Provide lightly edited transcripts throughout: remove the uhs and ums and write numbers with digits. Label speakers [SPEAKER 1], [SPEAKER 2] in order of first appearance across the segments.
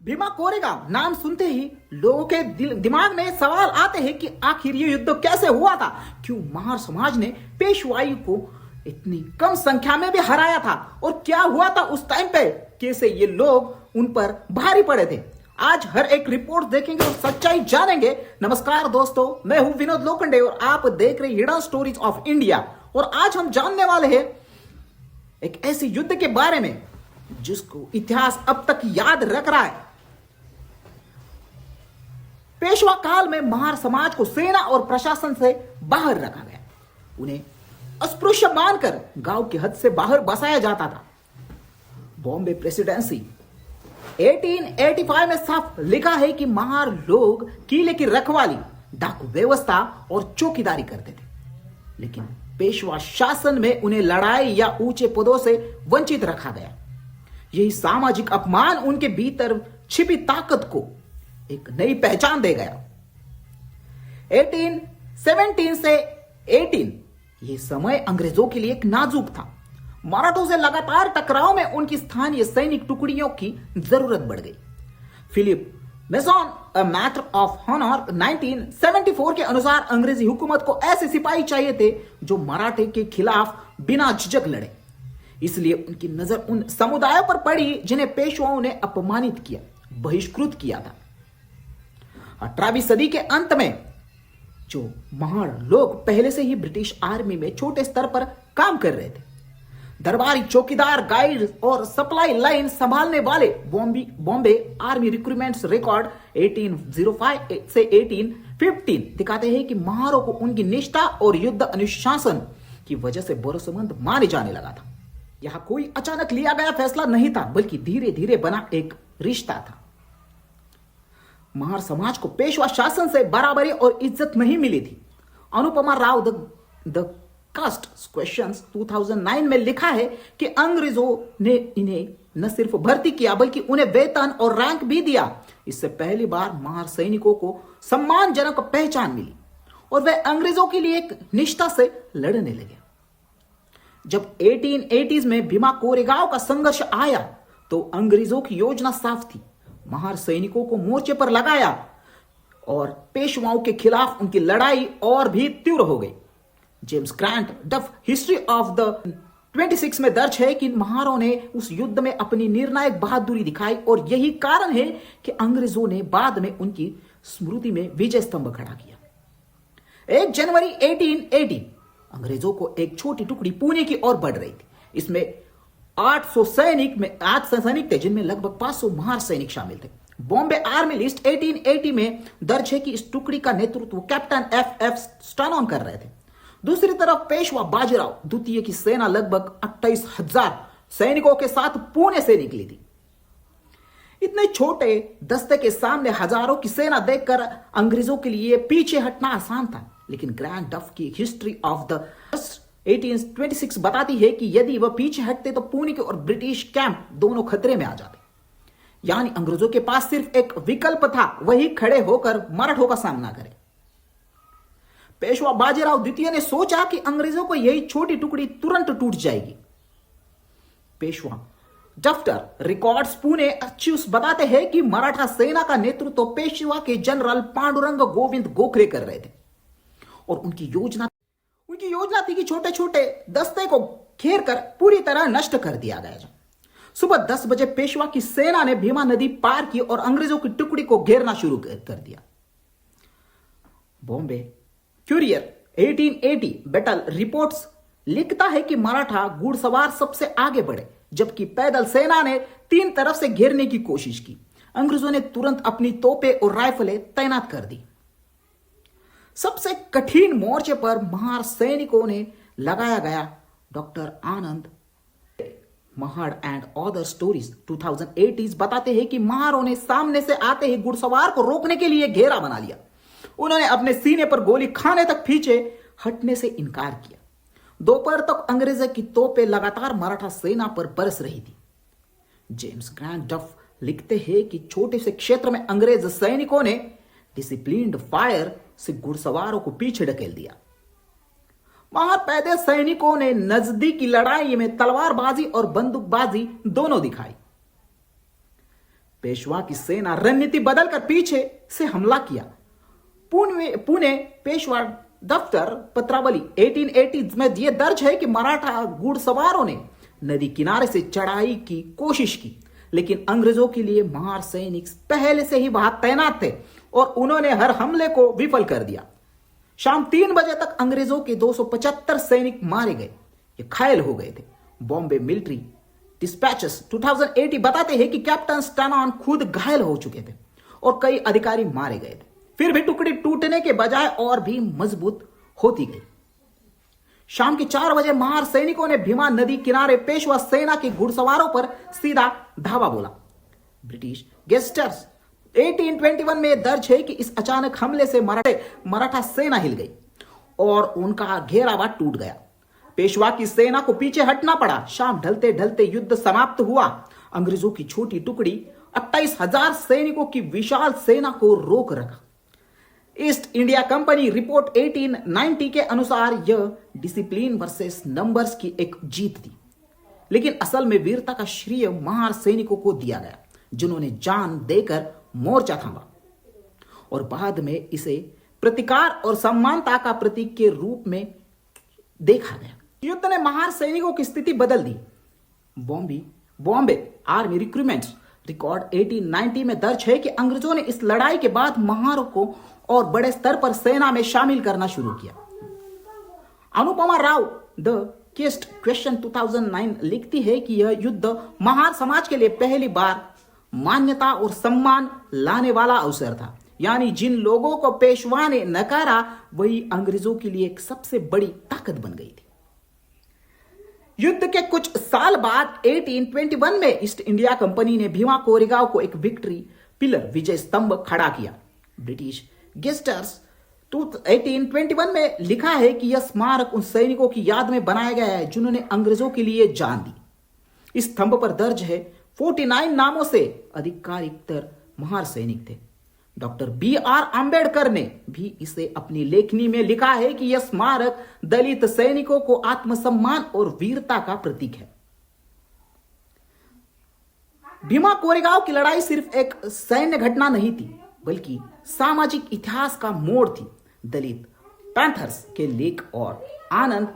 [SPEAKER 1] भीमा कोरेगांव नाम सुनते ही लोगों के दिमाग में सवाल आते हैं कि आखिर ये युद्ध कैसे हुआ था। क्यों महार समाज ने पेशवाई को इतनी कम संख्या में भी हराया था और क्या हुआ था उस टाइम पे, कैसे ये लोग उन पर भारी पड़े थे। आज हर एक रिपोर्ट देखेंगे और सच्चाई जानेंगे। नमस्कार दोस्तों, मैं हूं विनोद लोखंडे और आप देख रहे हिडन स्टोरीज ऑफ इंडिया। और आज हम जानने वाले हैं एक ऐसे युद्ध के बारे में जिसको इतिहास अब तक याद रख रहा है। पेशवा काल में महार समाज को सेना और प्रशासन से बाहर रखा गया। उन्हें अस्पृश्य मानकर गांव की हद से बाहर बसाया जाता था। बॉम्बे प्रेसिडेंसी 1885 में साफ लिखा है कि महार लोग किले की रखवाली, डाकू व्यवस्था और चौकीदारी करते थे, लेकिन पेशवा शासन में उन्हें लड़ाई या ऊंचे पदों से वंचित रखा गया। यही सामाजिक अपमान उनके भीतर छिपी ताकत को एक नई पहचान दे गया। 1817 से 18 ये समय अंग्रेजों के लिए एक नाजुक था। मराठों से लगातार टकराव में उनकी स्थानीय सैनिक टुकड़ियों की जरूरत बढ़ गई। Philip Mason a matter of honour 1974 के अनुसार अंग्रेजी हुकूमत को ऐसे सिपाही चाहिए थे जो मराठे के खिलाफ बिना झिझक लड़े। इसलिए उनकी नजर उन समुदायों पर पड़ी जिन्हें पेशवाओं ने अपमानित किया, बहिष्कृत किया था। 18वीं सदी के अंत में जो महार लोग पहले से ही ब्रिटिश आर्मी में छोटे स्तर पर काम कर रहे थे, दरबारी चौकीदार, गाइड और सप्लाई लाइन संभालने वाले, बॉम्बे आर्मी रिक्रूटमेंट्स रिकॉर्ड 1805 से 1815 दिखाते हैं कि महारों को उनकी निष्ठा और युद्ध अनुशासन की वजह से भरोसेमंद माने जाने लगा था। यह कोई अचानक लिया गया फैसला नहीं था, बल्कि धीरे धीरे बना एक रिश्ता था। महार समाज को पेशवा शासन से बराबरी और इज्जत नहीं मिली थी। Anupama Rao the caste questions 2009 में लिखा है कि अंग्रेजों ने इन्हें न सिर्फ भर्ती किया बल्कि उन्हें वेतन और रैंक भी दिया। इससे पहली बार महार सैनिकों को सम्मानजनक पहचान मिली और वे अंग्रेजों के लिए एक निष्ठा से लड़ने लगे। जब 1880s में भीमा कोरेगांव का संघर्ष आया तो अंग्रेजों की योजना साफ थी। महार सैनिकों को मोर्चे पर लगाया और पेशवाओं के खिलाफ उनकी लड़ाई और भी तीव्र हो गई। जेम्स ग्रांट डफ हिस्ट्री ऑफ द 26 में दर्ज है कि महारों ने उस युद्ध में अपनी निर्णायक बहादुरी दिखाई और यही कारण है कि अंग्रेजों ने बाद में उनकी स्मृति में विजय स्तंभ खड़ा किया। 1 जनवरी 1880 अंग्रेजों को एक छोटी टुकड़ी पुणे की ओर बढ़ रही थी। इसमें 800 सैनिक थे, जिनमें लगभग 500 महार सैनिक शामिल थे। बॉम्बे आर्मी लिस्ट 1880 में दर्ज है कि इस टुकड़ी का नेतृत्व कैप्टन एफ स्टैनॉन कर रहे थे। दूसरी तरफ पेशवा बाजीराव द्वितीय की सेना लगभग 28,000 सैनिकों के साथ पुणे से निकली थी। इतने छोटे दस्ते के सामने हजारों की सेना देखकर अंग्रेजों के लिए पीछे हटना आसान था, लेकिन ग्रैंड डफ की हिस्ट्री ऑफ द 1826 बताती है कि यदि वह पीछे हटते तो पुणे के और ब्रिटिश कैंप दोनों खतरे में आ जाते। यानी अंग्रेजों के पास सिर्फ एक विकल्प था, वही खड़े होकर मराठों का सामना करे। पेशवा बाजीराव द्वितीय ने सोचा कि अंग्रेजों को यही छोटी टुकड़ी तुरंत टूट जाएगी। पेशवा डफ्टर रिकॉर्ड्स पुणे अच्युस बताते हैं कि मराठा सेना का नेतृत्व पेशवा के जनरल पांडुरंग गोविंद गोखले कर रहे थे और उनकी योजना थी कि छोटे छोटे दस्ते को घेर कर पूरी तरह नष्ट कर दिया गया। सुबह 10 बजे पेशवा की सेना ने भीमा नदी पार की और अंग्रेजों की टुकड़ी को घेरना शुरू कर दिया। बॉम्बे क्यूरियर 1880 बैटल रिपोर्ट्स लिखता है कि मराठा घुड़सवार सबसे आगे बढ़े, जबकि पैदल सेना ने 3 तरफ से घेरने की कोशिश की। अंग्रेजों ने तुरंत अपनी तोपें और राइफलें तैनात कर दी। सबसे कठिन मोर्चे पर महार सैनिकों ने लगाया गया। Doctor Anand Mahad and other stories 2080 बताते हैं कि महारों ने सामने से आते ही घुड़सवार को रोकने के लिए घेरा बना लिया। उन्होंने अपने सीने पर गोली खाने तक पीछे हटने से इनकार किया। दोपहर तक अंग्रेजों की तोपें लगातार मराठा सेना पर बरस रही थी। जेम्स ग्रांट डफ लिखते हैं कि छोटे से क्षेत्र में अंग्रेज सैनिकों ने डिसिप्लिन्ड फायर से घुड़सवारों को पीछे ढकेल दिया। महार पैदल सैनिकों ने नजदीकी लड़ाई में तलवारबाजी और बंदूकबाजी दोनों दिखाई। पेशवा की सेना रणनीति बदलकर पीछे से हमला किया। पुणे पेशवा दफ्तर पत्रावली 1880 में यह दर्ज है कि मराठा घुड़सवारों ने नदी किनारे से चढ़ाई की कोशिश की, लेकिन अंग्रेजों के लिए महार सैनिक पहले से ही वहां तैनात थे और उन्होंने हर हमले को विफल कर दिया। शाम 3 बजे तक अंग्रेजों के 275 सैनिक मारे गए या घायल हो गए थे। बॉम्बे मिलिट्री डिस्पैचेस 2080 बताते हैं कि कैप्टन स्टैनॉन खुद घायल हो चुके थे और कई अधिकारी मारे गए थे। फिर भी टुकड़ी टूटने के बजाय और भी मजबूत होती गई। शाम के 4 बजे महार सैनिकों ने भीमा नदी किनारे पेशवा सेना के घुड़सवारों पर सीधा धावा बोला। ब्रिटिश गेस्टर्स 1821 में दर्ज है कि इस अचानक हमले से मराठा सेना हिल गई और उनका घेरावा टूट गया। पेशवा की सेना को पीछे हटना पड़ा। शाम ढलते ढलते युद्ध समाप्त हुआ। अंग्रेजों की छोटी टुकड़ी 28,000 सैनिकों की विशाल सेना को रोक रखा। ईस्ट इंडिया कंपनी रिपोर्ट 1890 के अनुसार यह डिसिप्लिन वर्सेस नंबर्स की एक जीत थी, लेकिन असल में वीरता का श्रेय महार सैनिकों को दिया गया, जिन्होंने जान देकर मोर्चा थामा और बाद में इसे प्रतिकार और सम्मानता का प्रतीक के रूप में देखा गया। युद्ध ने महार सैनिकों की स्थिति बदल दी। बॉम्बे आर्मी रिक्रूटमेंट रिकॉर्ड 1890 में दर्ज है कि अंग्रेजों ने इस लड़ाई के बाद महारों को और बड़े स्तर पर सेना में शामिल करना शुरू किया। Anupama Rao the cast question 2009 लिखती है कि यह युद्ध महार समाज के लिए पहली बार मान्यता और सम्मान लाने वाला अवसर था। यानी जिन लोगों को पेशवा ने नकारा वही अंग्रेजों के लिए एक सबसे बड़ी ताकत बन गई थी। युद्ध के कुछ साल बाद 1821 में ईस्ट इंडिया कंपनी ने भीमा कोरेगांव को एक विक्ट्री पिलर विजय स्तंभ खड़ा किया। ब्रिटिश गेस्टर्स 1821 में लिखा है कि यह स्मारक उन सैनिकों की याद में बनाया गया है जिन्होंने अंग्रेजों के लिए जान दी। इस स्तंभ पर दर्ज है 49 नामों से अधिकारितर महार सैनिक थे। Doctor B.R. आंबेडकर ने भी इसे अपनी लेखनी में लिखा है कि यह स्मारक दलित सैनिकों को आत्मसम्मान और वीरता का प्रतीक है। भीमा कोरेगांव की लड़ाई सिर्फ एक सैन्य घटना नहीं थी, बल्कि सामाजिक इतिहास का मोड़ थी। दलित पैंथर्स के लेख और आनंद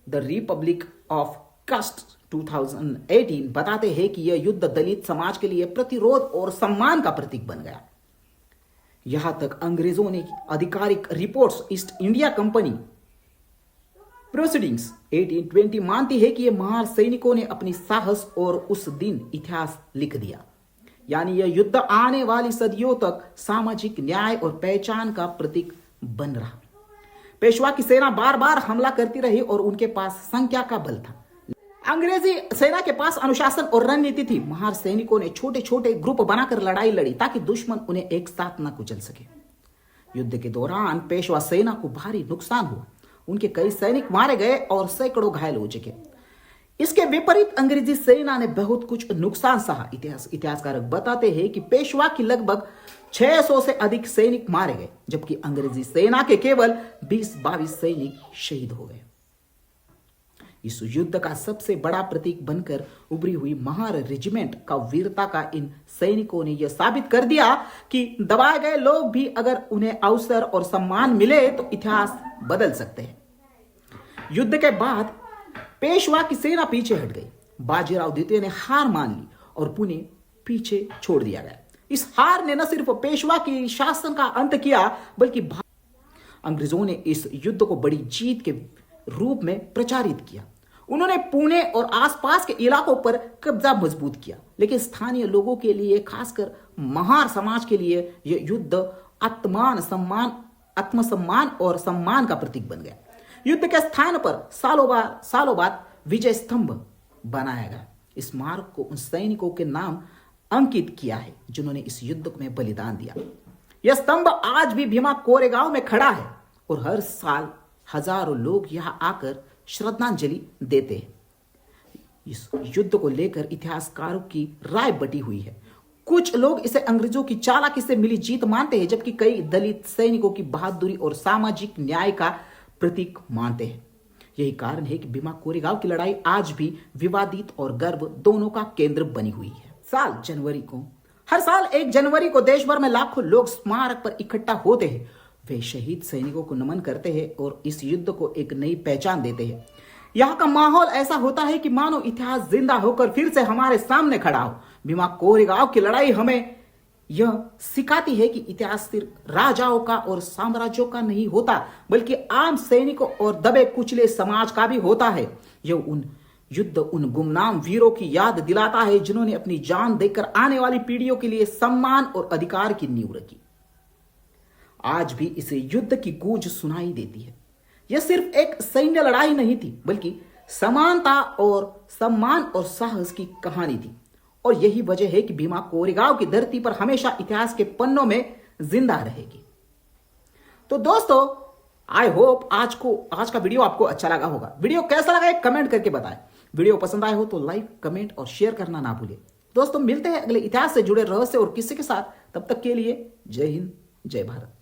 [SPEAKER 1] द रिपब्लिक ऑफ कास्ट 2018 बताते हैं कि यह युद्ध दलित समाज के लिए प्रतिरोध और सम्मान का प्रतीक बन गया। यहां तक अंग्रेजों ने आधिकारिक reports east India company proceedings 1820 मानती है कि ये महार सैनिकों ने अपनी साहस और उस दिन इतिहास लिख दिया। यानी यह युद्ध आने वाली सदियों तक सामाजिक न्याय और पहचान का प्रतीक बन रहा। पेशवा की सेना बार बार हमला करती रही और उनके पास संख्या का बल था। अंग्रेजी सेना के पास अनुशासन और रणनीति थी। महार सैनिकों ने छोटे छोटे ग्रुप बनाकर लड़ाई लड़ी ताकि दुश्मन उन्हें एक साथ न कुचल सके। युद्ध के दौरान पेशवा सेना को भारी नुकसान हुआ। उनके कई सैनिक मारे गए और सैकड़ों घायल हो चुके। इसके विपरीत अंग्रेजी सेना ने बहुत कुछ नुकसान सहा। इतिहासकार बताते हैं कि पेशवा की लगभग 600 से अधिक सैनिक मारे गए, जबकि अंग्रेजी सेना के केवल 20-22 सैनिक शहीद हो गए। इस युद्ध का सबसे बड़ा प्रतीक बनकर उभरी हुई महार रेजिमेंट का वीरता का इन सैनिकों ने यह साबित कर दिया कि दबाए गए लोग भी अगर उन्हें अवसर और सम्मान मिले तो इतिहास बदल सकते हैं। युद्ध के बाद पेशवा की सेना पीछे हट गई। बाजीराव द्वितीय ने हार मान ली और पुणे पीछे छोड़ दिया गया। इस हार ने न सिर्फ पेशवा की शासन का अंत किया, बल्कि अंग्रेजों ने इस युद्ध को बड़ी जीत के रूप में प्रचारित किया। उन्होंने पुणे और आसपास के इलाकों पर कब्जा मजबूत किया, लेकिन स्थानीय लोगों के लिए, खासकर महार समाज के लिए, यह युद्ध आत्मसम्मान और सम्मान का प्रतीक बन गया। युद्ध के स्थान पर सालों बाद विजय स्तंभ बनाया गया। इस स्मारक को उन सैनिकों के नाम अंकित किया है जिन्होंने इस युद्ध में बलिदान दिया। यह स्तंभ आज भी भीमा कोरेगांव में खड़ा है और हर साल हजारों लोग यहां आकर श्रद्धांजलि देते हैं। इस युद्ध को लेकर इतिहासकारों की राय बटी हुई है। कुछ लोग इसे अंग्रेजों की चालाकी से मिली जीत मानते हैं, जबकि कई दलित सैनिकों की बहादुरी और सामाजिक न्याय का प्रतीक मानते हैं। यही कारण है कि भीमा कोरेगांव की लड़ाई आज भी विवादित और गर्व दोनों का केंद्र बनी हुई है। साल जनवरी को हर साल 1 जनवरी को देश भर में लाखों लोग स्मारक पर इकट्ठा होते हैं। वे शहीद सैनिकों को नमन करते हैं और इस युद्ध को एक नई पहचान देते हैं। यहाँ का माहौल ऐसा होता है कि मानो इतिहास जिंदा होकर फिर से हमारे सामने खड़ा हो। भीमा कोरेगांव की लड़ाई हमें यह सिखाती है कि इतिहास सिर्फ राजाओं का और साम्राज्यों का नहीं होता, बल्कि आम सैनिकों और दबे कुचले समाज का भी होता है। यह उन गुमनाम वीरों की याद दिलाता है जिन्होंने अपनी जान देकर आने वाली पीढ़ियों के लिए सम्मान और अधिकार की नींव रखी। आज भी इसे युद्ध की गूंज सुनाई देती है। यह सिर्फ एक सैन्य लड़ाई नहीं थी, बल्कि समानता और सम्मान और साहस की कहानी थी। और यही वजह है कि भीमा कोरेगांव की धरती पर हमेशा इतिहास के पन्नों में जिंदा रहेगी। तो दोस्तों, आई होप आज का वीडियो आपको अच्छा लगा होगा। वीडियो कैसा लगा एक कमेंट करके बताएं। वीडियो पसंद आए हो तो लाइक, कमेंट और शेयर करना ना भूलें। दोस्तों, मिलते हैं अगले इतिहास से जुड़े रहस्य और किस्से के साथ। तब तक के लिए जय हिंद, जय भारत।